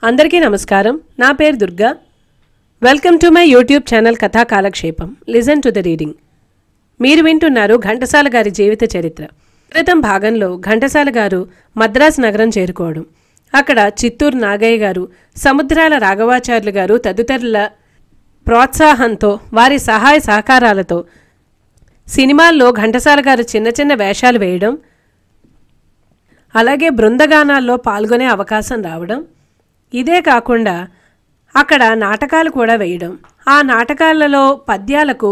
అందరికీ నమస్కారం. నా పేరు Durga. Welcome to my YouTube channel కథా కాలక్షేపం. Listen to the reading. మీరు వింటున్నారు ఘంటసాల గారి జీవిత చరిత్ర. క్రితం భాగంలో ఘంటసాల గారు మద్రాసు నగరం చేరుకోవడం, అక్కడ చిత్తూరు నాగయ్య గారు, సముద్రాల రాఘవాచార్యులు గారు తదితరుల ప్రోత్సాహంతో, వారి సహాయ సహకారాలతో సినిమాల్లో ఘంటసాల గారు చిన్న చిన్న వేషాలు వేయడం, అలాగే బృందగానాల్లో పాల్గొనే అవకాశం రావడం, ఇదే కాకుండా అక్కడ నాటకాలు కూడా వేయడం, ఆ నాటకాలలో పద్యాలకు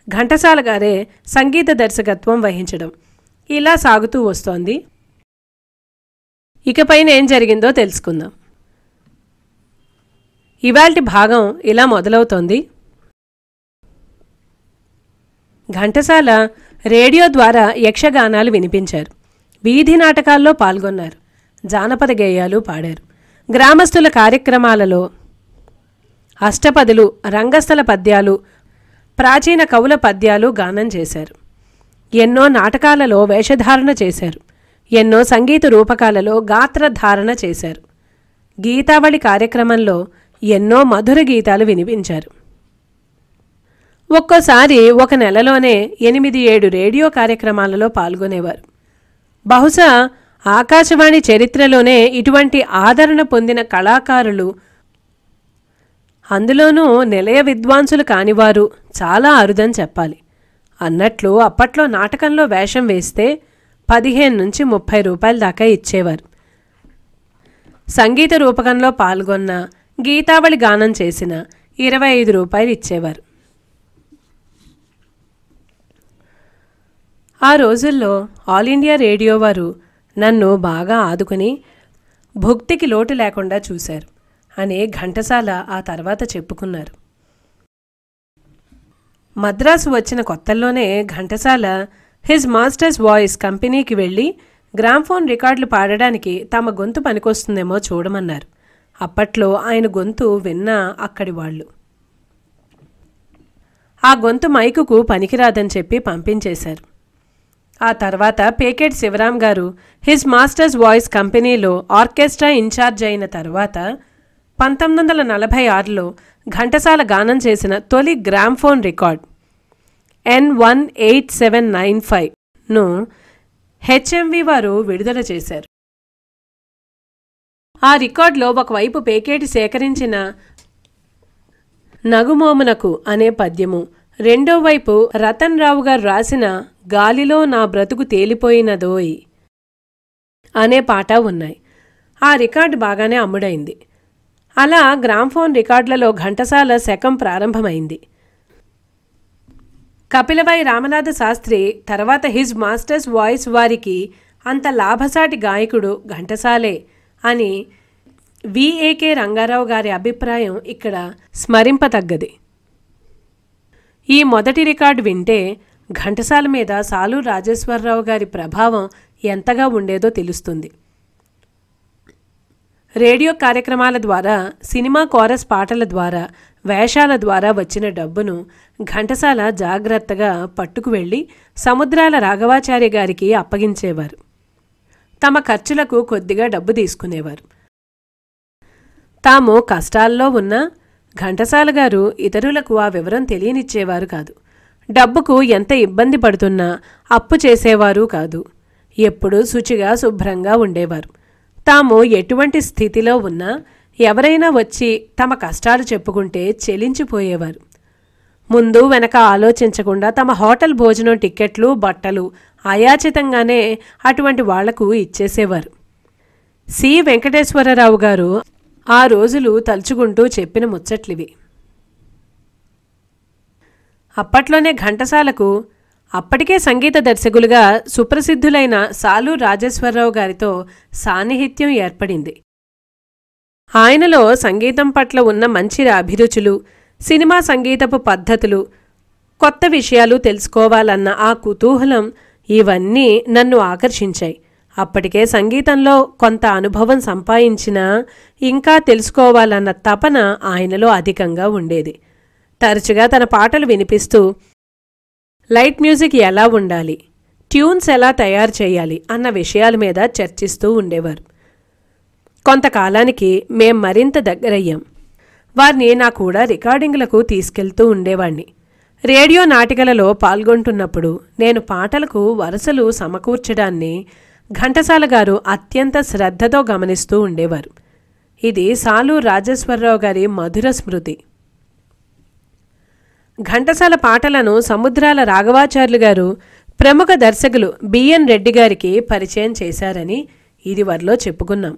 ఘంటసాల గారే సంగీత దర్శకత్వం వహించడం, ఇలా సాగుతూ వస్తోంది. ఇకపైన ఏం జరిగిందో తెలుసుకుందాం. ఇవాల్టి భాగం ఇలా మొదలవుతోంది. ఘంటసాల రేడియో ద్వారా యక్షగానాలు వినిపించారు, వీధి నాటకాల్లో పాల్గొన్నారు, జానపద గేయాలు పాడారు, గ్రామస్తుల కార్యక్రమాలలో అష్టపదులు, రంగస్థల పద్యాలు, ప్రాచీన కవుల పద్యాలు గానం చేశారు. ఎన్నో నాటకాలలో వేషధారణ చేశారు, ఎన్నో సంగీత రూపకాలలో గాత్రధారణ చేశారు. గీతావళి కార్యక్రమంలో ఎన్నో మధుర గీతాలు వినిపించారు. ఒక్కోసారి ఒక నెలలోనే 8-7 రేడియో కార్యక్రమాలలో పాల్గొనేవారు. బహుశా ఆకాశవాణి చరిత్రలోనే ఇటువంటి ఆదరణ పొందిన కళాకారులు, అందులోనూ నిలయ విద్వాంసులు కానివారు చాలా అరుదని చెప్పాలి. అన్నట్లు అప్పట్లో నాటకంలో వేషం వేస్తే 15 నుంచి 30 రూపాయల దాకా ఇచ్చేవారు. సంగీత రూపకంలో పాల్గొన్న, గీతావళి గానం చేసిన 25 రూపాయలు ఇచ్చేవారు. ఆ రోజుల్లో ఆల్ ఇండియా రేడియో వారు నన్ను బాగా ఆదుకుని భుక్తికి లోటు లేకుండా చూశారు అని ఘంటసాల ఆ తర్వాత చెప్పుకున్నారు. మద్రాసు వచ్చిన కొత్తల్లోనే ఘంటసాల హిజ్ మాస్టర్స్ వాయిస్ కంపెనీకి వెళ్ళి గ్రామ్ఫోన్ రికార్డులు పాడడానికి తమ గొంతు పనికొస్తుందేమో చూడమన్నారు. అప్పట్లో ఆయన గొంతు విన్నా అక్కడి వాళ్ళు ఆ గొంతు మైకుకు పనికిరాదని చెప్పి పంపించేశారు. ఆ తర్వాత పేకేటి శివరాం గారు హిజ్ మాస్టర్స్ వాయిస్ కంపెనీలో ఆర్కెస్ట్రా ఇన్ఛార్జ్ అయిన తర్వాత 1946లో ఘంటసాల గానం చేసిన తొలి గ్రామ్ఫోన్ రికార్డ్ N18795ను HMV వారు విడుదల చేశారు. ఆ రికార్డులో ఒకవైపు పేకేటి సేకరించిన నగుమోమునకు అనే పద్యము, రెండో వైపు రతన్ రావు గారు రాసిన గాలిలో నా బ్రతుకు తేలిపోయినదోయ్ అనే పాట ఉన్నాయి. ఆ రికార్డు బాగానే అమ్ముడైంది. అలా గ్రామ్ఫోన్ రికార్డులలో ఘంటసాల శకం ప్రారంభమైంది. కపిలవై రామనాథ శాస్త్రి తర్వాత హిజ్ మాస్టర్స్ వాయిస్ వారికి అంత లాభసాటి గాయకుడు ఘంటసాలే అని VAK రంగారావు గారి అభిప్రాయం ఇక్కడ స్మరింపతగ్గది. ఈ మొదటి రికార్డు వింటే ఘంటసాల మీద సాలూరు రాజేశ్వరరావు గారి ప్రభావం ఎంతగా ఉండేదో తెలుస్తుంది. రేడియో కార్యక్రమాల ద్వారా, సినిమా కోరస్ పాటల ద్వారా, వేషాల ద్వారా వచ్చిన డబ్బును ఘంటసాల జాగ్రత్తగా పట్టుకు వెళ్ళి సముద్రాల రాఘవాచార్య గారికి అప్పగించేవారు. తమ ఖర్చులకు కొద్దిగా డబ్బు తీసుకునేవారు. తాము కష్టాల్లో ఉన్న ఘంటసాల గారు ఇతరులకు ఆ వివరం తెలియనిచ్చేవారు కాదు. డబ్బుకు ఎంత ఇబ్బంది పడుతున్నా అప్పు చేసేవారు కాదు. ఎప్పుడూ శుచిగా శుభ్రంగా ఉండేవారు. తాము ఎటువంటి స్థితిలో ఉన్నా ఎవరైనా వచ్చి తమ కష్టాలు చెప్పుకుంటే చెలించిపోయేవారు. ముందు వెనక ఆలోచించకుండా తమ హోటల్ భోజనం టిక్కెట్లు, బట్టలు అయాచితంగానే అటువంటి వాళ్లకు ఇచ్చేసేవారు. సి వెంకటేశ్వరరావు గారు ఆ రోజులు తలుచుకుంటూ చెప్పిన ముచ్చట్లివి. అప్పట్లోనే ఘంటసాలకు అప్పటికే సంగీత దర్శకులుగా సుప్రసిద్ధులైన సాలూరు రాజేశ్వరరావు గారితో సాన్నిహిత్యం ఏర్పడింది. ఆయనలో సంగీతం పట్ల ఉన్న మంచి అభిరుచులు, సినిమా సంగీతపు పద్ధతులు, కొత్త విషయాలు తెలుసుకోవాలన్న ఆ కుతూహలం, ఇవన్నీ నన్ను ఆకర్షించాయి. అప్పటికే సంగీతంలో కొంత అనుభవం సంపాదించినా ఇంకా తెలుసుకోవాలన్న తపన ఆయనలో అధికంగా ఉండేది. తరచుగా తన పాటలు వినిపిస్తూ లైట్ మ్యూజిక్ ఎలా ఉండాలి, ట్యూన్స్ ఎలా తయారు చేయాలి అన్న విషయాల మీద చర్చిస్తూ ఉండేవారు. కొంతకాలానికి మేం మరింత దగ్గరయ్యాం. వారిని నా కూడా రికార్డింగ్లకు తీసుకెళ్తూ ఉండేవాణ్ణి. రేడియో నాటికలలో పాల్గొంటున్నప్పుడు నేను పాటలకు వరుసలు సమకూర్చడాన్ని ఘంటసాల గారు అత్యంత శ్రద్ధతో గమనిస్తూ ఉండేవారు. ఇది సాలూరు రాజేశ్వరరావు గారి మధుర స్మృతి. ఘంటసాల పాటలను సముద్రాల రాఘవాచార్యులు గారు ప్రముఖ దర్శకులు బిఎన్ రెడ్డి గారికి పరిచయం చేశారని ఇదివరలో చెప్పుకున్నాం.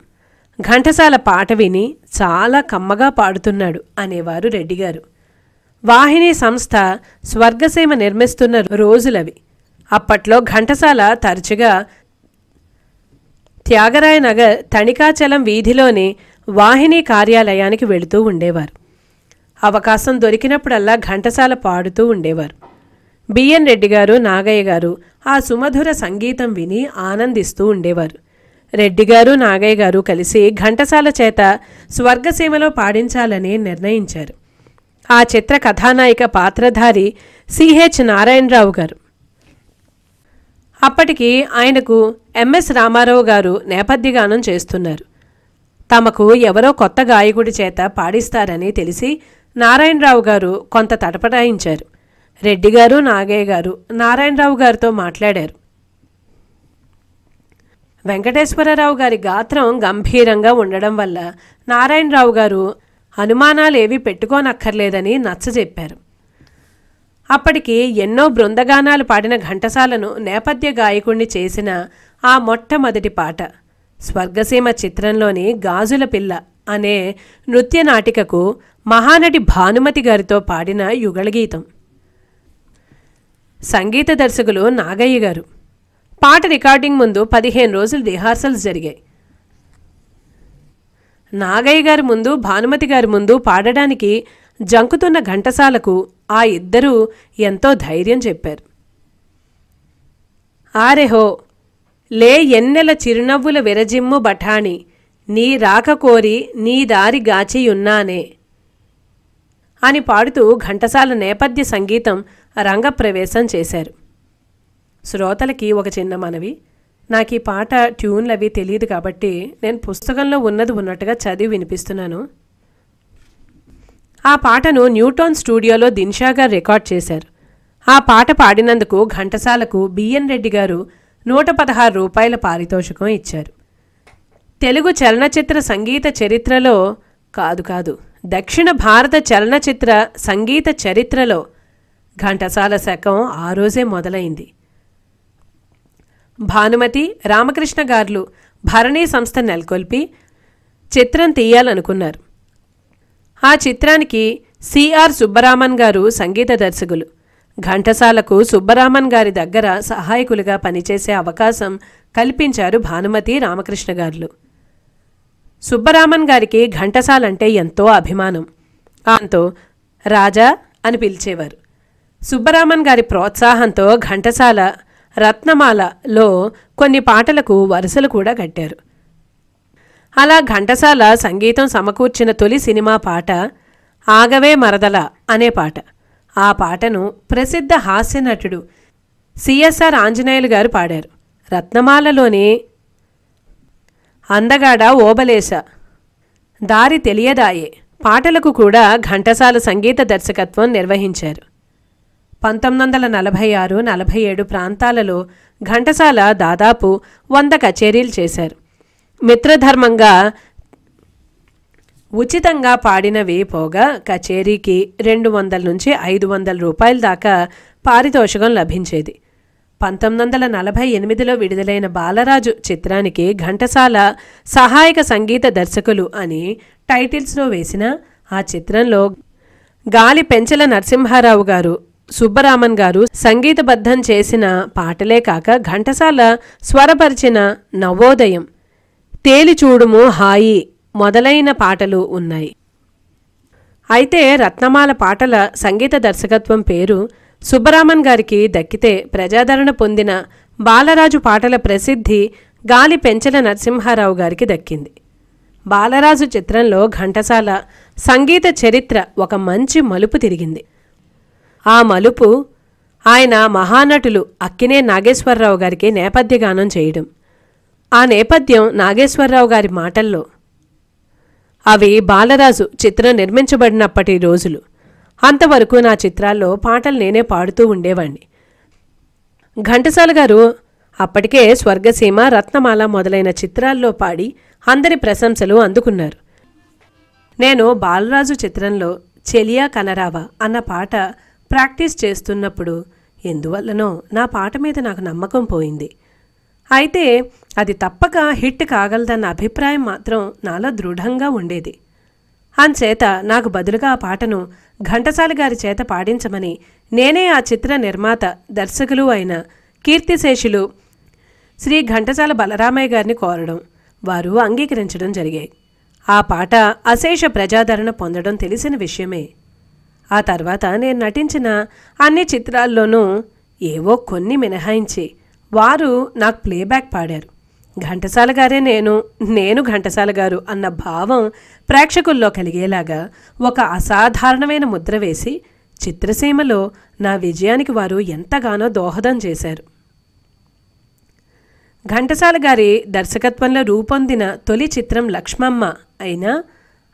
ఘంటసాల పాట విని చాలా కమ్మగా పాడుతున్నాడు అనేవారు రెడ్డిగారు. వాహిని సంస్థ స్వర్గసీమ నిర్మిస్తున్న రోజులవి. అప్పట్లో ఘంటసాల తరచుగా త్యాగరాయ నగర్ తణికాచలం వీధిలోని వాహిని కార్యాలయానికి వెళుతూ ఉండేవారు. అవకాశం దొరికినప్పుడల్లా ఘంటసాల పాడుతూ ఉండేవారు. బిఎన్ రెడ్డి గారు, నాగయ్య గారు ఆ సుమధుర సంగీతం విని ఆనందిస్తూ ఉండేవారు. రెడ్డిగారు, నాగయ్య గారు కలిసి ఘంటసాల చేత స్వర్గసీమలో పాడించాలని నిర్ణయించారు. ఆ చిత్ర కథానాయిక పాత్రధారి సిహెచ్ నారాయణరావు గారు. అప్పటికి ఆయనకు ఎంఎస్ రామారావు గారు నేపథ్యగానం చేస్తున్నారు. తమకు ఎవరో కొత్త గాయకుడి చేత పాడిస్తారని తెలిసి నారాయణరావు గారు కొంత తటపటాయించారు. రెడ్డిగారు, నాగయ్య గారు నారాయణరావు గారితో మాట్లాడారు. వెంకటేశ్వరరావు గారి గాత్రం గంభీరంగా ఉండడం వల్ల నారాయణరావు గారు అనుమానాలేవీ పెట్టుకోనక్కర్లేదని నచ్చజెప్పారు. అప్పటికి ఎన్నో బృందగానాలు పాడిన ఘంటసాలను నేపథ్య గాయకుణ్ణి చేసిన ఆ మొట్టమొదటి పాట స్వర్గసీమ చిత్రంలోని గాజుల పిల్ల అనే నృత్య నాటికకు మహానటి భానుమతి గారితో పాడిన యుగళగీతం. సంగీత దర్శకులు నాగయ్య గారు. పాట రికార్డింగ్ ముందు 15 రోజులు రిహార్సల్స్ జరిగాయి. నాగయ్య గారి ముందు, భానుమతి గారి ముందు పాడడానికి జంకుతున్న ఘంటసాలకు ఆ ఇద్దరూ ఎంతో ధైర్యం చెప్పారు. ఆరెహో లే ఎన్నెల చిరునవ్వుల విరజిమ్ము బఠాణి నీ రాక కోరి నీ దారి గాచియున్నానే అని పాడుతూ ఘంటసాల నేపథ్య సంగీతం రంగప్రవేశం చేశారు. శ్రోతలకి ఒక చిన్న మనవి. నాకు ఈ పాట ట్యూన్లు అవి తెలియదు కాబట్టి నేను పుస్తకంలో ఉన్నది ఉన్నట్టుగా చదివి వినిపిస్తున్నాను. ఆ పాటను న్యూటౌన్ స్టూడియోలో దిన్షా గారు రికార్డ్ చేశారు. ఆ పాట పాడినందుకు ఘంటసాలకు బిఎన్ రెడ్డి గారు 116 రూపాయల పారితోషికం ఇచ్చారు. తెలుగు చలనచిత్ర సంగీత చరిత్రలో కాదు దక్షిణ భారత చలనచిత్ర సంగీత చరిత్రలో ఘంటసాల శకం ఆ రోజే మొదలైంది. భానుమతి, రామకృష్ణ గార్లు భరణీ సంస్థ నెలకొల్పి చిత్రం తీయాలనుకున్నారు. ఆ చిత్రానికి సిఆర్ సుబ్బరామన్ గారు సంగీత దర్శకులు. ఘంటసాలకు సుబ్బరామన్ గారి దగ్గర సహాయకులుగా పనిచేసే అవకాశం కల్పించారు భానుమతి, రామకృష్ణ గార్లు. సుబ్బరామన్ గారికి ఘంటసాలంటే ఎంతో అభిమానం. దాంతో రాజా అని పిలిచేవారు. సుబ్బరామన్ గారి ప్రోత్సాహంతో ఘంటసాల రత్నమాలలో కొన్ని పాటలకు వరుసలు కూడా కట్టారు. అలా ఘంటసాల సంగీతం సమకూర్చిన తొలి సినిమా పాట ఆగవే మరదల అనే పాట. ఆ పాటను ప్రసిద్ధ హాస్య నటుడు సిఎస్ఆర్ ఆంజనేయులు గారు పాడారు. రత్నమాలలోని అందగాడ ఓబలేశ, దారి తెలియదాయే పాటలకు కూడా ఘంటసాల సంగీత దర్శకత్వం నిర్వహించారు. 1946-47 ప్రాంతాలలో ఘంటసాల దాదాపు 100 కచేరీలు చేశారు. మిత్రధర్మంగా ఉచితంగా పాడినవి పోగా కచేరీకి 200 నుంచి 500 రూపాయల దాకా పారితోషికం లభించేది. 1948లో విడుదలైన బాలరాజు చిత్రానికి ఘంటసాల సహాయక సంగీత దర్శకులు అని టైటిల్స్లో వేసిన ఆ చిత్రంలో గాలి పెంచల నరసింహారావు గారు, సుబ్బరామన్ గారు సంగీతబద్ధం చేసిన పాటలే కాక ఘంటసాల స్వరపరిచిన నవోదయం, తేలిచూడుము హాయి మొదలైన పాటలు ఉన్నాయి. అయితే రత్నమాల పాటల సంగీత దర్శకత్వం పేరు సుబ్బరామన్ గారికి దక్కితే ప్రజాదరణ పొందిన బాలరాజు పాటల ప్రసిద్ధి గాలి పెంచల నరసింహారావు గారికి దక్కింది. బాలరాజు చిత్రంలో ఘంటసాల సంగీత చరిత్ర ఒక మంచి మలుపు తిరిగింది. ఆ మలుపు ఆయన మహానటులు అక్కినే నాగేశ్వరరావు గారికి నేపథ్యగానం చేయడం. ఆ నేపథ్యం నాగేశ్వరరావు గారి మాటల్లో అవి బాలరాజు చిత్రం నిర్మించబడినప్పటి రోజులు. అంతవరకు నా చిత్రాల్లో పాటలు నేనే పాడుతూ ఉండేవాణ్ణి. ఘంటసాల గారు అప్పటికే స్వర్గసీమ, రత్నమాల మొదలైన చిత్రాల్లో పాడి అందరి ప్రశంసలు అందుకున్నారు. నేను బాలరాజు చిత్రంలో చెలియా కనరావా అన్న పాట ప్రాక్టీస్ చేస్తున్నప్పుడు ఎందువల్లనో నా పాట మీద నాకు నమ్మకం పోయింది. అయితే అది తప్పక హిట్ కాగలదన్న అభిప్రాయం మాత్రం నాలో దృఢంగా ఉండేది. అంచేత నాకు బదులుగా ఆ పాటను ఘంటసాల గారి చేత పాడించమని నేనే ఆ చిత్ర నిర్మాత, దర్శకులు అయిన కీర్తిశేషులు శ్రీ ఘంటసాల బలరామయ్య గారిని కోరడం, వారు అంగీకరించడం జరిగాయి. ఆ పాట అశేష ప్రజాదరణ పొందడం తెలిసిన విషయమే. ఆ తర్వాత నేను నటించిన అన్ని చిత్రాల్లోనూ ఏవో కొన్ని మినహాయించి వారు నాకు ప్లేబ్యాక్ పాడారు. ఘంటసాల గారే నేను ఘంటసాల గారు అన్న భావం ప్రేక్షకుల్లో కలిగేలాగా ఒక అసాధారణమైన ముద్ర వేసి చిత్రసీమలో నా విజయానికి వారు ఎంతగానో దోహదం చేశారు. ఘంటసాల గారి దర్శకత్వంలో రూపొందిన తొలి చిత్రం లక్ష్మమ్మ అయినా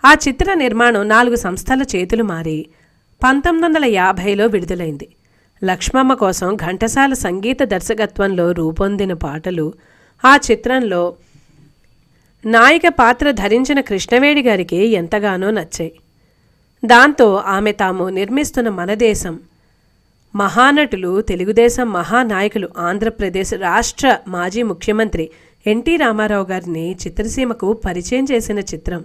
ఆ చిత్ర నిర్మాణం 4 సంస్థల చేతులు మారి 1950లో విడుదలైంది. లక్ష్మమ్మ కోసం ఘంటసాల సంగీత దర్శకత్వంలో రూపొందిన పాటలు ఆ చిత్రంలో నాయిక పాత్ర ధరించిన కృష్ణవేణి గారికి ఎంతగానో నచ్చాయి. దాంతో ఆమె తాము నిర్మిస్తున్న మనదేశం మహానటులు, తెలుగుదేశం మహానాయకులు, ఆంధ్రప్రదేశ్ రాష్ట్ర మాజీ ముఖ్యమంత్రి ఎన్టీ రామారావు గారిని చిత్రసీమకు పరిచయం చేసిన చిత్రం.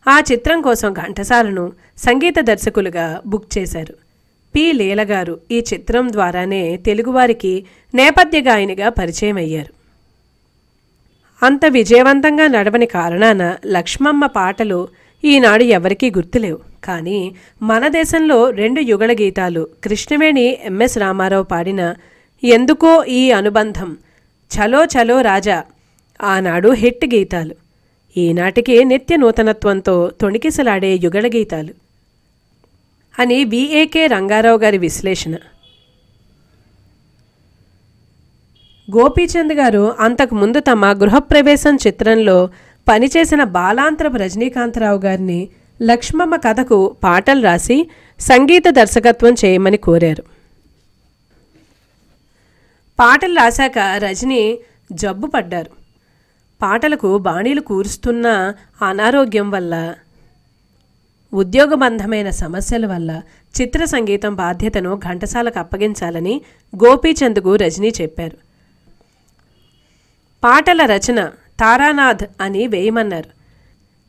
ఆ చిత్రం కోసం ఘంటసాలను సంగీత దర్శకులుగా బుక్ చేశారు. పి. లీల గారు ఈ చిత్రం ద్వారానే తెలుగువారికి నేపథ్య గాయనిగా పరిచయం అయ్యారు. అంత విజయవంతంగా నడవని కారణాన లక్ష్మమ్మ పాటలు ఈనాడు ఎవరికీ గుర్తులేవు. కానీ మన దేశంలో 2 యుగళ గీతాలు, కృష్ణవేణి, ఎంఎస్ రామారావు పాడిన ఎందుకో ఈ అనుబంధం, చలో చలో రాజా ఆనాడు హిట్ గీతాలు, ఈనాటికి నిత్య నూతనత్వంతో తొణికిసలాడే యుగళ గీతాలు అని విఏకే రంగారావు గారి విశ్లేషణ. గోపీచంద్ గారు అంతకుముందు తమ గృహప్రవేశం చిత్రంలో పనిచేసిన బాలాంతరపు రజనీకాంతరావు గారిని లక్ష్మమ్మ కథకు పాటలు రాసి సంగీత దర్శకత్వం చేయమని కోరారు. పాటలు రాశాక రజనీ జబ్బు పడ్డారు. పాటలకు బాణీలు కూరుస్తున్న అనారోగ్యం వల్ల, ఉద్యోగబంధమైన సమస్యల వల్ల చిత్ర సంగీతం బాధ్యతను ఘంటసాలకు అప్పగించాలని గోపీచంద్కు రజనీ చెప్పారు. పాటల రచన తారానాథ్ అని వేయమన్నారు.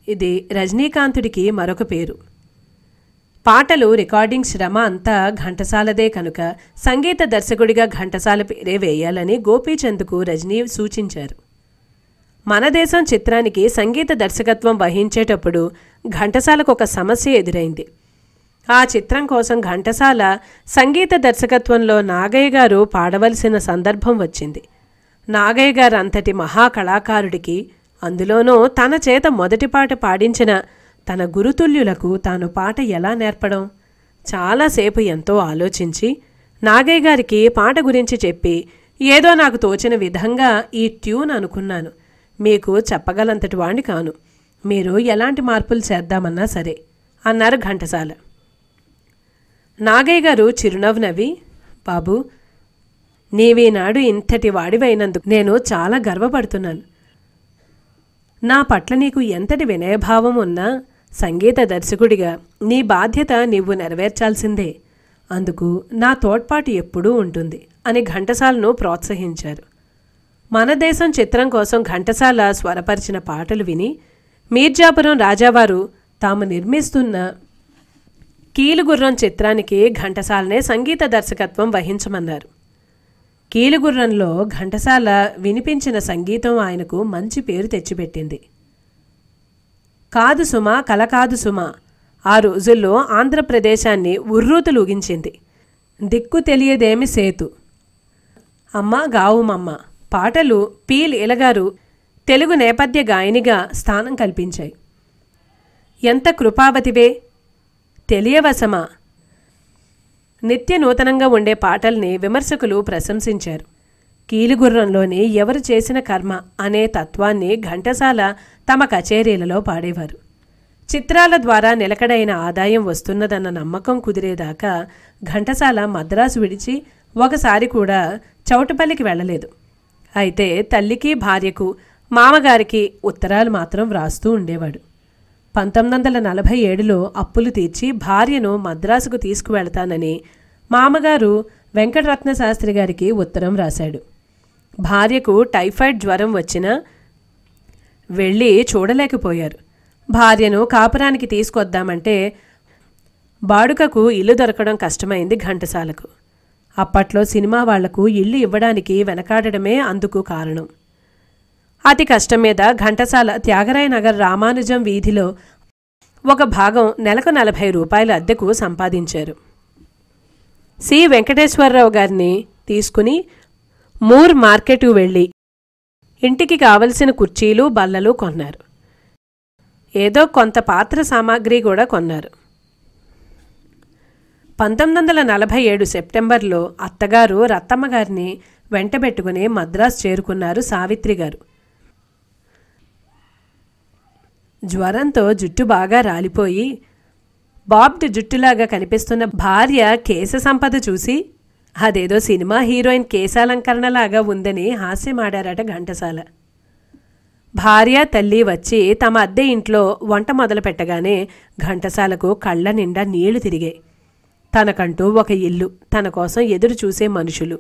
ఇది రజనీకాంతుడికి మరొక పేరు. పాటలు రికార్డింగ్ శ్రమ అంతా ఘంటసాలదే కనుక సంగీత దర్శకుడిగా ఘంటసాల పేరే వేయాలని గోపీచంద్కు రజనీ సూచించారు. మన దేశం చిత్రానికి సంగీత దర్శకత్వం వహించేటప్పుడు ఘంటసాలకు ఒక సమస్య ఎదురైంది. ఆ చిత్రం కోసం ఘంటసాల సంగీత దర్శకత్వంలో నాగయ్య గారు పాడవలసిన సందర్భం వచ్చింది. నాగయ్య గారు అంతటి మహాకళాకారుడికి, అందులోనూ తన చేత మొదటి పాట పాడించిన తన గురుతుల్యులకు తాను పాట ఎలా నేర్పడం? చాలాసేపు ఎంతో ఆలోచించి నాగయ్య గారికి పాట గురించి చెప్పి, ఏదో నాకు తోచిన విధంగా ఈ ట్యూన్ అనుకున్నాను, మీకు చెప్పగలంతటి వాణ్ణి కాను, మీరు ఎలాంటి మార్పులు చేద్దామన్నా సరే అన్నారు ఘంటసాల. నాగయ్య గారు చిరునవ్వు నవ్వి, బాబు, నీవీనాడు ఇంతటి వాడివైనందుకు నేను చాలా గర్వపడుతున్నాను. నా పట్ల నీకు ఎంతటి వినయభావం ఉన్నా సంగీత దర్శకుడిగా నీ బాధ్యత నీవు నెరవేర్చాల్సిందే. అందుకు నా తోడ్పాటు ఎప్పుడూ ఉంటుంది అని ఘంటసాలను ప్రోత్సహించారు. మన దేశం చిత్రం కోసం ఘంటసాల స్వరపరిచిన పాటలు విని మీర్జాపురం రాజావారు తాము నిర్మిస్తున్న కీలుగుర్రం చిత్రానికి ఘంటసాలనే సంగీత దర్శకత్వం వహించమన్నారు. కీలుగుర్రంలో ఘంటసాల వినిపించిన సంగీతం ఆయనకు మంచి పేరు తెచ్చిపెట్టింది. కాదు సుమా, కల కాదు సుమా ఆ రోజుల్లో ఆంధ్రప్రదేశాన్ని ఉర్రూతులుగించింది. దిక్కు తెలియదేమి సేతు, అమ్మ గావుమమ్మ పాటలు పి. లీలగారు తెలుగు నేపథ్య గాయనిగా స్థానం కల్పించాయి. ఎంత కృపావతివే, తెలియవసమా నిత్య నూతనంగా ఉండే పాటల్ని విమర్శకులు ప్రశంసించారు. కీలుగుర్రంలోని ఎవరు చేసిన కర్మ అనే తత్వాన్ని ఘంటసాల తమ కచేరీలలో పాడేవారు. చిత్రాల ద్వారా నిలకడైన ఆదాయం వస్తున్నదన్న నమ్మకం కుదిరేదాకా ఘంటసాల మద్రాసు విడిచి ఒకసారి కూడా చౌటుపల్లికి వెళ్ళలేదు. అయితే తల్లికి భార్యకు మామగారికి ఉత్తరాలు మాత్రం వ్రాస్తూ ఉండేవాడు. 1947లో అప్పులు తీర్చి భార్యను మద్రాసుకు తీసుకువెళతానని మామగారు వెంకటరత్న శాస్త్రి గారికి ఉత్తరం రాశాడు. భార్యకు టైఫాయిడ్ జ్వరం వచ్చినా వెళ్ళి చూడలేకపోయారు. భార్యను కాపురానికి తీసుకొద్దామంటే బాడుకకు ఇల్లు దొరకడం కష్టమైంది ఘంటసాలకు. అప్పట్లో సినిమా వాళ్లకు ఇల్లు ఇవ్వడానికి వెనకాడడమే అందుకు కారణం. అతి కష్టం మీద ఘంటసాల త్యాగరాయ నగర్ రామానుజం వీధిలో ఒక భాగం నెలకు 40 రూపాయల అద్దెకు సంపాదించారు. సి వెంకటేశ్వరరావు గారిని తీసుకుని మూర్ మార్కెట్కు వెళ్ళి ఇంటికి కావలసిన కుర్చీలు బల్లలు కొన్నారు. ఏదో కొంత పాత్ర సామాగ్రి కూడా కొన్నారు. 1947 సెప్టెంబర్లో అత్తగారు రత్తమ్మగారిని వెంటబెట్టుకుని మద్రాసు చేరుకున్నారు సావిత్రి గారు. జ్వరంతో జుట్టు బాగా రాలిపోయి బాబ్డ్ జుట్టులాగా కనిపిస్తున్న భార్య కేశ సంపద చూసి అదేదో సినిమా హీరోయిన్ కేశాలంకరణలాగా ఉందని హాస్యమాడారట ఘంటసాల. భార్య తల్లి వచ్చి తమ అద్దె ఇంట్లో వంట మొదలు పెట్టగానే ఘంటసాలకు కళ్ళ నిండా నీళ్లు తిరిగాయి. తనకంటూ ఒక ఇల్లు, తన కోసం ఎదురు చూసే మనుషులు,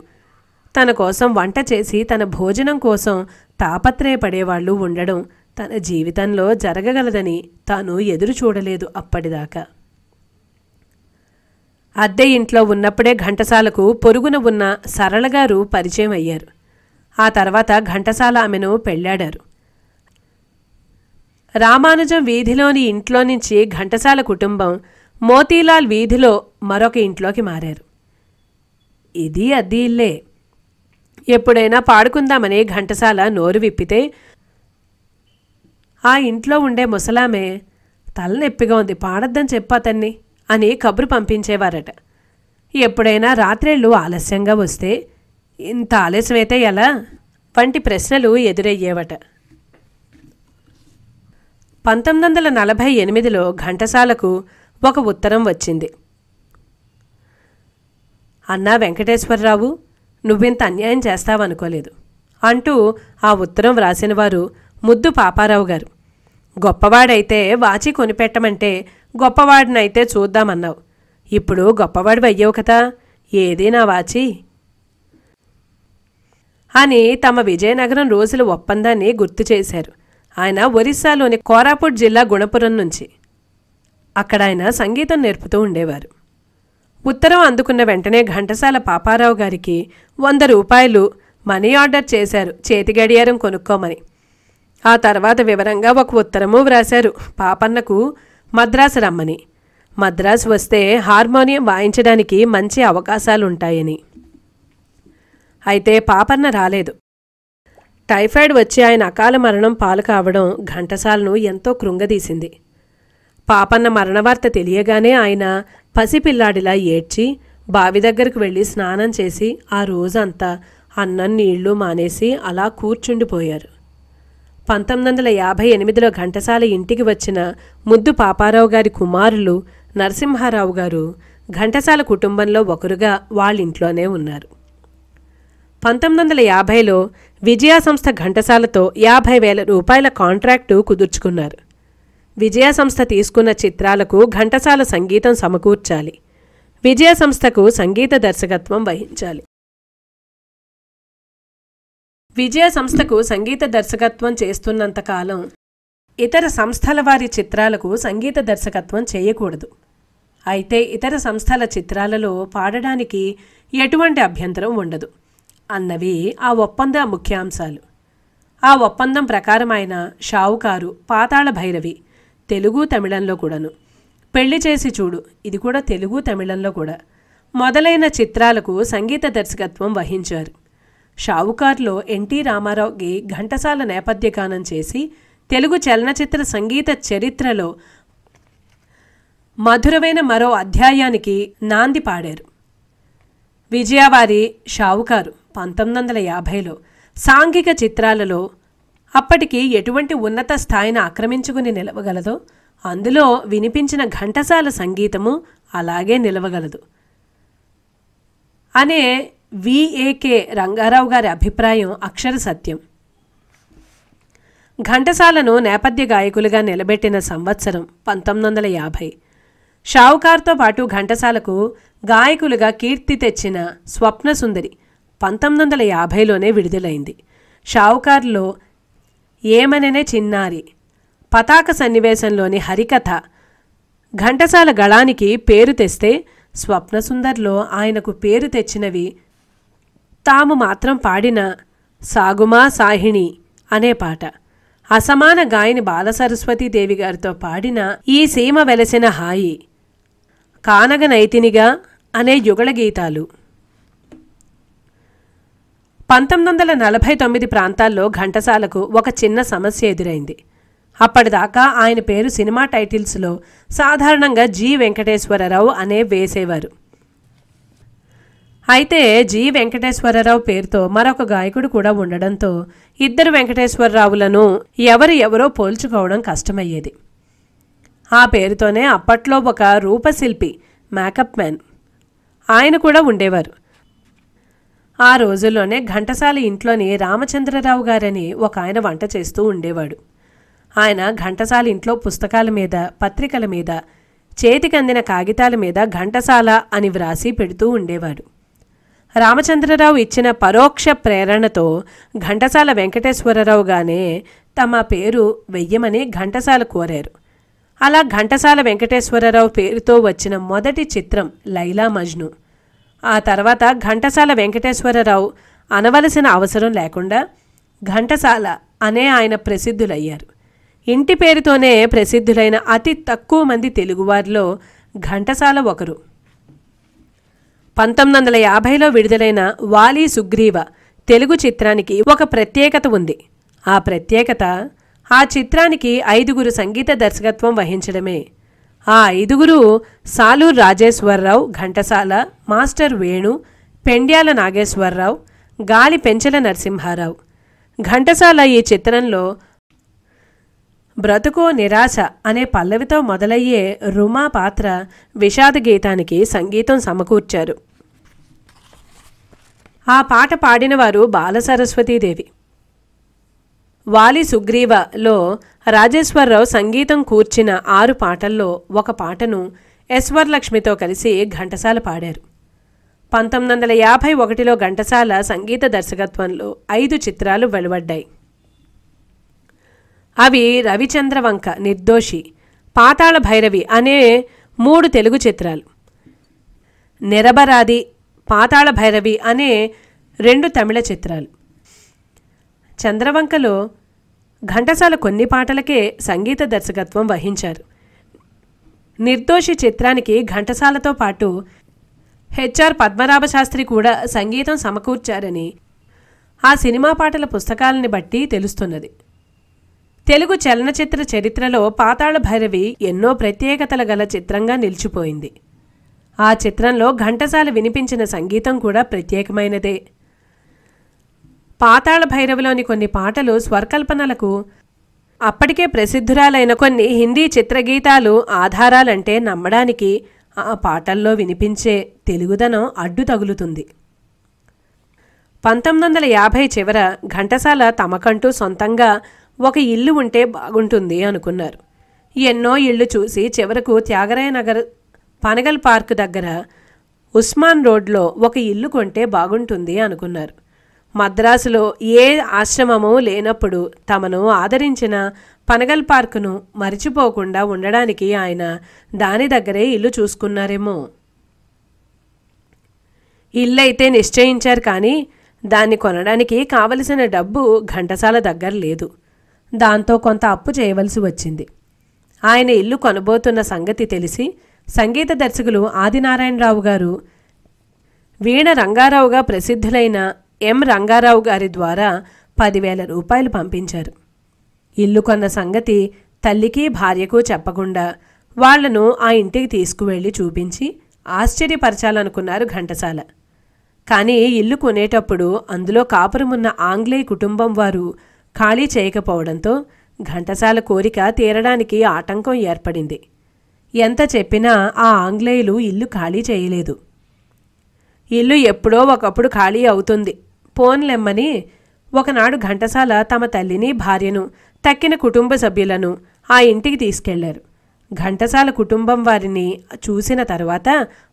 తన కోసం వంట చేసి తన భోజనం కోసం తాపత్రయపడేవాళ్లు ఉండడం తన జీవితంలో జరగగలదని తాను ఎదురు చూడలేదు అప్పటిదాకా. అద్దె ఇంట్లో ఉన్నప్పుడే ఘంటసాలకు పొరుగున ఉన్న సరళగారు పరిచయం అయ్యారు. ఆ తర్వాత ఘంటసాల ఆమెను పెళ్లాడారు. రామానుజం వీధిలోని ఇంట్లో నుంచి ఘంటసాల కుటుంబం మోతీలాల్ వీధిలో మరొక ఇంట్లోకి మారారు. ఇది అద్దె ఇల్లే. ఎప్పుడైనా పాడుకుందామని ఘంటసాల నోరు విప్పితే ఆ ఇంట్లో ఉండే ముసలామే తలనొప్పిగా ఉంది, పాడద్దని చెప్పతన్ని అని కబురు పంపించేవారట. ఎప్పుడైనా రాత్రేళ్ళు ఆలస్యంగా వస్తే ఇంత ఆలస్యమైతే ఎలా వంటి ప్రశ్నలు ఎదురయ్యేవట. 1948లో ఘంటసాలకు ఒక ఉత్తరం వచ్చింది. అన్నా వెంకటేశ్వరరావు, నువ్వింత అన్యాయం చేస్తావనుకోలేదు అంటూ ఆ ఉత్తరం వ్రాసినవారు ముద్దు పాపారావు గారు. గొప్పవాడైతే వాచి కొనిపెట్టమంటే గొప్పవాడినైతే చూద్దామన్నావు. ఇప్పుడు గొప్పవాడివి అయ్యావు కదా, ఏదీ నా వాచి అని తమ విజయనగరం రోజుల ఒప్పందాన్ని గుర్తు చేశారు. ఆయన ఒరిస్సాలోని కోరాపుట్ జిల్లా గుణపురం నుంచి. అక్కడ ఆయన సంగీతం నేర్పుతూ ఉండేవారు. ఉత్తరం అందుకున్న వెంటనే ఘంటసాల పాపారావు గారికి 100 రూపాయలు మనీ ఆర్డర్ చేశారు చేతి గడియారం కొనుక్కోమని. ఆ తర్వాత వివరంగా ఒక ఉత్తరము వ్రాశారు పాపన్నకు మద్రాసు రమ్మని. మద్రాసు వస్తే హార్మోనియం వాయించడానికి మంచి అవకాశాలుంటాయని. అయితే పాపన్న రాలేదు. టైఫాయిడ్ వచ్చి ఆయన అకాల మరణం పాలు కావడం ఘంటసాలను ఎంతో కృంగదీసింది. పాపన్న మరణవార్త తెలియగానే ఆయన పసిపిల్లాడిలా ఏడ్చి బావి దగ్గరకు వెళ్ళి స్నానం చేసి ఆ రోజంతా అన్నం నీళ్లు మానేసి అలా కూర్చుండిపోయారు. 1958లో ఘంటసాల ఇంటికి వచ్చిన ముద్దు పాపారావు గారి కుమారులు నరసింహారావు గారు ఘంటసాల కుటుంబంలో ఒకరుగా వాళ్ళింట్లోనే ఉన్నారు. 1950లో విజయ సంస్థ ఘంటసాలతో 50,000 రూపాయల కాంట్రాక్టు కుదుర్చుకున్నారు. విజయ సంస్థ తీసుకున్న చిత్రాలకు ఘంటసాల సంగీతం సమకూర్చాలి. విజయ సంస్థకు సంగీత దర్శకత్వం వహించాలి. విజయ సంస్థకు సంగీత దర్శకత్వం చేస్తున్నంతకాలం ఇతర సంస్థల వారి చిత్రాలకు సంగీత దర్శకత్వం చేయకూడదు. అయితే ఇతర సంస్థల చిత్రాలలో పాడడానికి ఎటువంటి అభ్యంతరం ఉండదు అన్నవి ఆ ఒప్పంద ముఖ్యాంశాలు. ఆ ఒప్పందం ప్రకారం ఆయన షావుకారు, పాతాళ భైరవి తెలుగు తమిళంలో కూడాను, పెళ్లి చేసి చూడు ఇది కూడా తెలుగు తమిళంలో కూడా మొదలైన చిత్రాలకు సంగీత దర్శకత్వం వహించారు. షావుకార్లో ఎన్టీ రామారావుకి ఘంటసాల నేపథ్యగానం చేసి తెలుగు చలనచిత్ర సంగీత చరిత్రలో మధురమైన మరో అధ్యాయానికి నాంది పాడారు. విజయవారి షావుకారు 1950లో సాంఘిక చిత్రాలలో అప్పటికి ఎటువంటి ఉన్నత స్థాయిని ఆక్రమించుకుని నిలవగలదో అందులో వినిపించిన ఘంటసాల సంగీతము అలాగే నిలవగలదు అనే విఏకే రంగారావు గారి అభిప్రాయం అక్షర సత్యం. ఘంటసాలను నేపథ్య గాయకులుగా నిలబెట్టిన సంవత్సరం 1950. షావుకార్తో పాటు ఘంటసాలకు గాయకులుగా కీర్తి తెచ్చిన స్వప్నసుందరి 1950లోనే విడుదలైంది. షావుకార్లో ఏమననే చిన్నారి, పతాక సన్నివేశంలోని హరికథ ఘంటసాల గళానికి పేరు తెస్తే, స్వప్నసుందర్లో ఆయనకు పేరు తెచ్చినవి తాము మాత్రం పాడిన సాగుమా సాహిణి అనే పాట, అసమాన గాయని బాలసరస్వతీదేవి గారితో పాడిన ఈ సీమ వెలసిన హాయి, కానగ నైతినిగా అనే యుగళ గీతాలు. 1949 ప్రాంతాల్లో ఘంటసాలకు ఒక చిన్న సమస్య ఎదురైంది. అప్పటిదాకా ఆయన పేరు సినిమా టైటిల్స్లో సాధారణంగా జి వెంకటేశ్వరరావు అనే వేసేవారు. అయితే జి వెంకటేశ్వరరావు పేరుతో మరొక గాయకుడు కూడా ఉండడంతో ఇద్దరు వెంకటేశ్వరరావులను ఎవరో పోల్చుకోవడం కష్టమయ్యేది. ఆ పేరుతోనే అప్పట్లో ఒక రూపశిల్పి, మేకప్ మ్యాన్ ఆయన కూడా ఉండేవారు. ఆ రోజుల్లోనే ఘంటసాల ఇంట్లోని రామచంద్రరావు గారని ఒక ఆయన వంట చేస్తూ ఉండేవాడు. ఆయన ఘంటసాల ఇంట్లో పుస్తకాల మీద, పత్రికల మీద, చేతికందిన కాగితాల మీద ఘంటసాల అని వ్రాసి పెడుతూ ఉండేవాడు. రామచంద్రరావు ఇచ్చిన పరోక్ష ప్రేరణతో ఘంటసాల వెంకటేశ్వరరావుగానే తమ పేరు వెయ్యమని ఘంటసాల కోరారు. అలా ఘంటసాల వెంకటేశ్వరరావు పేరుతో వచ్చిన మొదటి చిత్రం లైలా మజ్ను. ఆ తర్వాత ఘంటసాల వెంకటేశ్వరరావు అనవలసిన అవసరం లేకుండా ఘంటసాల అనే ఆయన ప్రసిద్ధులయ్యారు. ఇంటి పేరుతోనే ప్రసిద్ధులైన అతి తక్కువ మంది తెలుగువారిలో ఘంటసాల ఒకరు. 1950లో విడుదలైన వాలి సుగ్రీవ తెలుగు చిత్రానికి ఒక ప్రత్యేకత ఉంది. ఆ ప్రత్యేకత ఆ చిత్రానికి 5 సంగీత దర్శకత్వం వహించడమే. ఆ 5 సాలూరు రాజేశ్వరరావు, ఘంటసాల, మాస్టర్ వేణు, పెండ్యాల నాగేశ్వరరావు, గాలి పెంచల నరసింహారావు. ఘంటసాల ఈ చిత్రంలో బ్రతుకో నిరాశ అనే పల్లవితో మొదలయ్యే రుమా పాత్ర విషాద గీతానికి సంగీతం సమకూర్చారు. ఆ పాట పాడినవారు బాలసరస్వతీదేవి. వాలి సుగ్రీవలో రాజేశ్వరరావు సంగీతం కూర్చిన 6 పాటల్లో ఒక పాటను ఎస్ వరలక్ష్మితో కలిసి ఘంటసాల పాడారు. 1951లో ఘంటసాల సంగీత దర్శకత్వంలో 5 చిత్రాలు వెలువడ్డాయి. అవి రవిచంద్రవంక, నిర్దోషి, పాతాళ భైరవి అనే 3 తెలుగు చిత్రాలు, నిరబరాది, పాతాళ భైరవి అనే 2 తమిళ చిత్రాలు. చంద్రవంకలో ఘంటసాల కొన్ని పాటలకే సంగీత దర్శకత్వం వహించారు. నిర్దోషి చిత్రానికి ఘంటసాలతో పాటు హెచ్ఆర్ పద్మనాభ శాస్త్రి కూడా సంగీతం సమకూర్చారని ఆ సినిమా పాటల పుస్తకాలని బట్టి తెలుస్తున్నది. తెలుగు చలనచిత్ర చరిత్రలో పాతాళ భైరవి ఎన్నో ప్రత్యేకతలు గల చిత్రంగా నిలిచిపోయింది. ఆ చిత్రంలో ఘంటసాల వినిపించిన సంగీతం కూడా ప్రత్యేకమైనదే. పాతాళ భైరవిలోని కొన్ని పాటలు స్వరకల్పనలకు అప్పటికే ప్రసిద్ధురాలైన కొన్ని హిందీ చిత్రగీతాలు ఆధారాలంటే నమ్మడానికి ఆ పాటల్లో వినిపించే తెలుగుదనం అడ్డు తగులుతుంది. 1950 చివర ఘంటసాల తమకంటూ సొంతంగా ఒక ఇల్లు ఉంటే బాగుంటుంది అనుకున్నారు. ఎన్నో ఇళ్ళు చూసి చివరకు త్యాగరాయ నగర్ పనగల్ పార్క్ దగ్గర ఉస్మాన్ రోడ్లో ఒక ఇల్లు కొంటే బాగుంటుంది అనుకున్నారు. మద్రాసులో ఏ ఆశ్రమము లేనప్పుడు తమను ఆదరించిన పనగల్ పార్కును మరిచిపోకుండా ఉండడానికి ఆయన దాని దగ్గరే ఇల్లు చూసుకున్నారేమో. ఇల్లైతే నిశ్చయించారు, కానీ దాన్ని కొనడానికి కావలసిన డబ్బు ఘంటసాల దగ్గర లేదు. దాంతో కొంత అప్పు చేయవలసి వచ్చింది. ఆయన ఇల్లు కొనబోతున్న సంగతి తెలిసి సంగీత దర్శకులు ఆదినారాయణరావు గారు వీణ రంగారావుగా ప్రసిద్ధులైన ఎం రంగారావు గారి ద్వారా 10,000 రూపాయలు పంపించారు. ఇల్లు కొన్న సంగతి తల్లికి భార్యకు చెప్పకుండా వాళ్లను ఆ ఇంటికి తీసుకువెళ్లి చూపించి ఆశ్చర్యపరచాలనుకున్నారు ఘంటసాల. కానీ ఇల్లు కొనేటప్పుడు అందులో కాపురమున్న ఆంగ్లేయ కుటుంబం వారు ఖాళీ చేయకపోవడంతో ఘంటసాల కోరిక తీరడానికి ఆటంకం ఏర్పడింది. ఎంత చెప్పినా ఆ ఆంగ్లేయులు ఇల్లు ఖాళీ చేయలేదు. ఇల్లు ఎప్పుడో ఒకప్పుడు ఖాళీ అవుతుంది పోన్లెమ్మని ఒకనాడు ఘంటసాల తమ తల్లిని భార్యను తక్కిన కుటుంబ సభ్యులను ఆ ఇంటికి తీసుకెళ్లారు. ఘంటసాల కుటుంబం వారిని చూసిన తర్వాత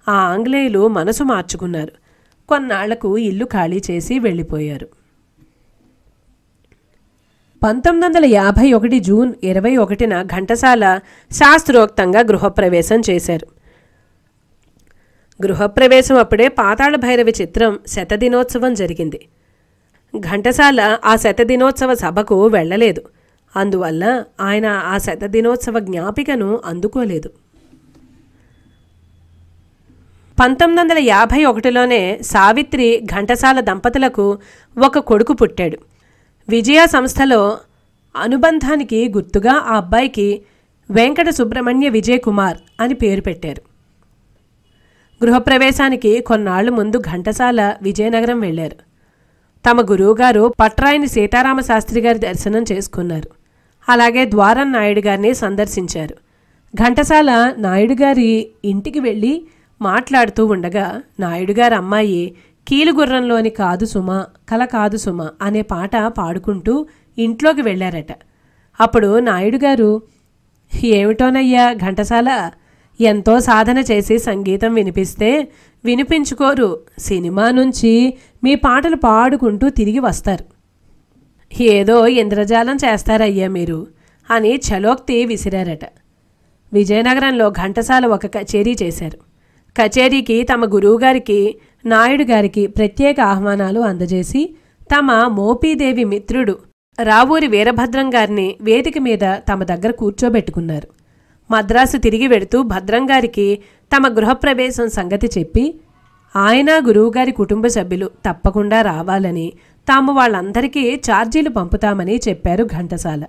ఆ ఆంగ్లేయులు మనసు మార్చుకున్నారు. కొన్నాళ్లకు ఇల్లు ఖాళీ చేసి వెళ్ళిపోయారు. 1951 జూన్ 21న ఘంటసాల శాస్త్రోక్తంగా గృహప్రవేశం చేశారు. గృహప్రవేశం అప్పుడే పాతాళ భైరవి చిత్రం శతదినోత్సవం జరిగింది. ఘంటసాల ఆ శతదినోత్సవ సభకు వెళ్ళలేదు. అందువల్ల ఆయన ఆ శతదినోత్సవ జ్ఞాపికను అందుకోలేదు. 1951లోనే సావిత్రి ఘంటసాల దంపతులకు ఒక కొడుకు పుట్టాడు. విజయ సంస్థలో అనుబంధానికి గుర్తుగా ఆ అబ్బాయికి వెంకట సుబ్రహ్మణ్య విజయ్ కుమార్ అని పేరు పెట్టారు. గృహప్రవేశానికి కొన్నాళ్ల ముందు ఘంటసాల విజయనగరం వెళ్లారు. తమ గురువుగారు పట్రాయిని సీతారామశాస్త్రి గారి దర్శనం చేసుకున్నారు. అలాగే ద్వారం నాయుడు గారిని సందర్శించారు. ఘంటసాల నాయుడు గారి ఇంటికి వెళ్ళి మాట్లాడుతూ ఉండగా నాయుడుగారి అమ్మాయి కీలుగుర్రంలోని కాదు సుమ కల కాదు సుమ అనే పాట పాడుకుంటూ ఇంట్లోకి వెళ్ళారట. అప్పుడు నాయుడుగారు, ఏమిటోనయ్యా ఘంటసాల, ఎంతో సాధన చేసి సంగీతం వినిపిస్తే వినిపించుకోరు, సినిమా నుంచి మీ పాటలు పాడుకుంటూ తిరిగి వస్తారు, ఏదో ఇంద్రజాలం చేస్తారయ్యా మీరు అని ఛలోక్తి విసిరారట. విజయనగరంలో ఘంటసాల ఒక కచేరీ చేశారు. కచేరీకి తమ గురువుగారికి నాయుడు గారికి ప్రత్యేక ఆహ్వానాలు అందజేసి తమ మోపీదేవి మిత్రుడు రావూరి వీరభద్రం గారిని వేదిక మీద తమ దగ్గర కూర్చోబెట్టుకున్నారు. మద్రాసు తిరిగి వెడుతూ భద్రంగారికి తమ గృహప్రవేశం సంగతి చెప్పి ఆయన గురువుగారి కుటుంబ సభ్యులు తప్పకుండా రావాలని తాము వాళ్ళందరికీ ఛార్జీలు పంపుతామని చెప్పారు ఘంటసాల.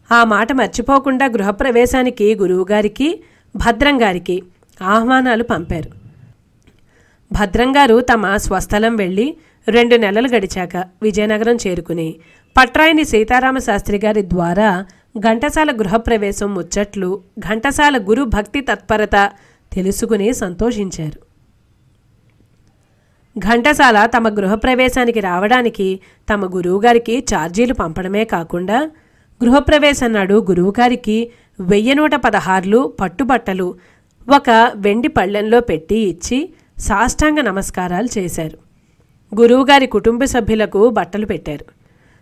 ఆ మాట మర్చిపోకుండా గృహప్రవేశానికి గురువుగారికి భద్రంగారికి ఆహ్వానాలు పంపారు. భద్రంగారు తమ స్వస్థలం వెళ్ళి 2 నెలలు గడిచాక విజయనగరం చేరుకుని పట్రాయిని సీతారామశాస్త్రి గారి ద్వారా ఘంటసాల గృహప్రవేశం ముచ్చట్లు, ఘంటసాల గురు భక్తి తత్పరత తెలుసుకుని సంతోషించారు. ఘంటసాల తమ గృహప్రవేశానికి రావడానికి తమ గురువుగారికి ఛార్జీలు పంపడమే కాకుండా గృహప్రవేశం నాడు గురువుగారికి 1116 పట్టుబట్టలు ఒక వెండి పళ్ళెంలో పెట్టి ఇచ్చి సాష్టాంగ నమస్కారాలు చేశారు. గురువుగారి కుటుంబ సభ్యులకు బట్టలు పెట్టారు.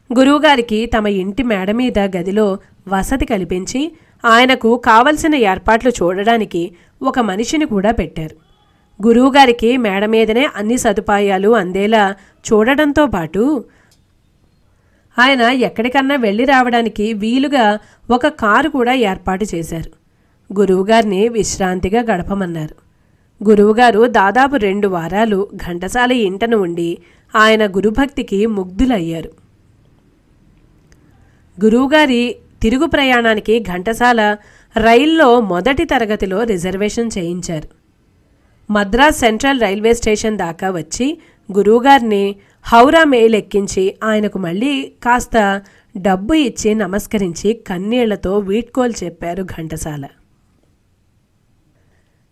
గురువుగారికి తమ ఇంటి మేడ మీద గదిలో వసతి కల్పించి ఆయనకు కావలసిన ఏర్పాట్లు చూడడానికి ఒక మనిషిని కూడా పెట్టారు. గురువుగారికి మేడ మీదనే అన్ని సదుపాయాలు అందేలా చూడడంతో పాటు ఆయన ఎక్కడికన్నా వెళ్ళి రావడానికి వీలుగా ఒక కారు కూడా ఏర్పాటు చేశారు. గురువుగారిని విశ్రాంతిగా గడపమన్నారు. గురువుగారు దాదాపు 2 వారాలు ఘంటసాల ఇంటను ఉండి ఆయన గురుభక్తికి ముగ్ధులయ్యారు. గురువుగారి తిరుగు ప్రయాణానికి ఘంటసాల రైల్లో మొదటి తరగతిలో రిజర్వేషన్ చేయించారు. మద్రాస్ సెంట్రల్ రైల్వే స్టేషన్ దాకా వచ్చి గురువుగారిని హౌరా మెయిల్ ఎక్కించి ఆయనకు మళ్ళీ కాస్త డబ్బు ఇచ్చి నమస్కరించి కన్నీళ్లతో వీడ్కోలు చెప్పారు ఘంటసాల.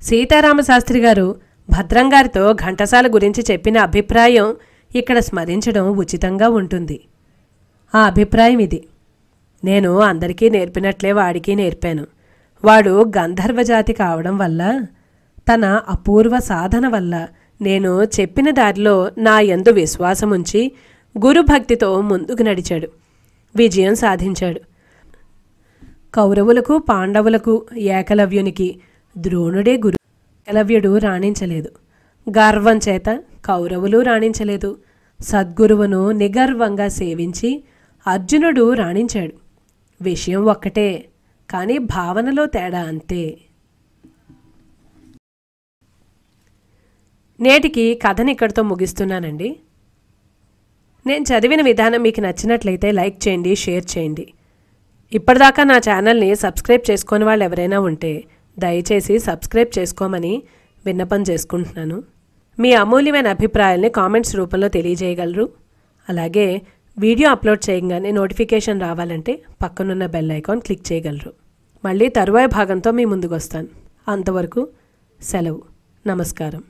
సీతారామశాస్త్రి గారు భద్రంగారితో ఘంటసాల గురించి చెప్పిన అభిప్రాయం ఇక్కడ స్మరించడం ఉచితంగా ఉంటుంది. ఆ అభిప్రాయం ఇది: నేను అందరికీ నేర్పినట్లే వాడికి నేర్పాను. వాడు గంధర్వజాతి కావడం వల్ల, తన అపూర్వ సాధన వల్ల నేను చెప్పిన దారిలో నా యందు విశ్వాసముంచి గురుభక్తితో ముందుకు నడిచాడు, విజయం సాధించాడు. కౌరవులకు పాండవులకు ఏకలవ్యునికి ద్రోణుడే గురు. ఏకలవ్యుడు రాణించలేదు, గర్వం చేత కౌరవులు రాణించలేదు. సద్గురువును నిగర్వంగా సేవించి అర్జునుడు రాణించాడు. విషయం ఒక్కటే, కానీ భావనలో తేడా అంతే. నేటికి కథని ఇక్కడితో ముగిస్తున్నానండి. నేను చదివిన విధానం మీకు నచ్చినట్లయితే లైక్ చేయండి, షేర్ చేయండి. ఇప్పటిదాకా నా ఛానల్ని సబ్స్క్రైబ్ చేసుకొని వాళ్ళు ఎవరైనా ఉంటే దయచేసి సబ్స్క్రైబ్ చేసుకోమని విన్నపం చేసుకుంటున్నాను. మీ అమూల్యమైన అభిప్రాయాల్ని కామెంట్స్ రూపంలో తెలియజేయగలరు. అలాగే వీడియో అప్లోడ్ చేయగానే నోటిఫికేషన్ రావాలంటే పక్కనున్న బెల్ ఐకాన్ క్లిక్ చేయగలరు. మళ్ళీ తరువాయి భాగంతో మీ ముందుకు వస్తాను. అంతవరకు సెలవు. నమస్కారం.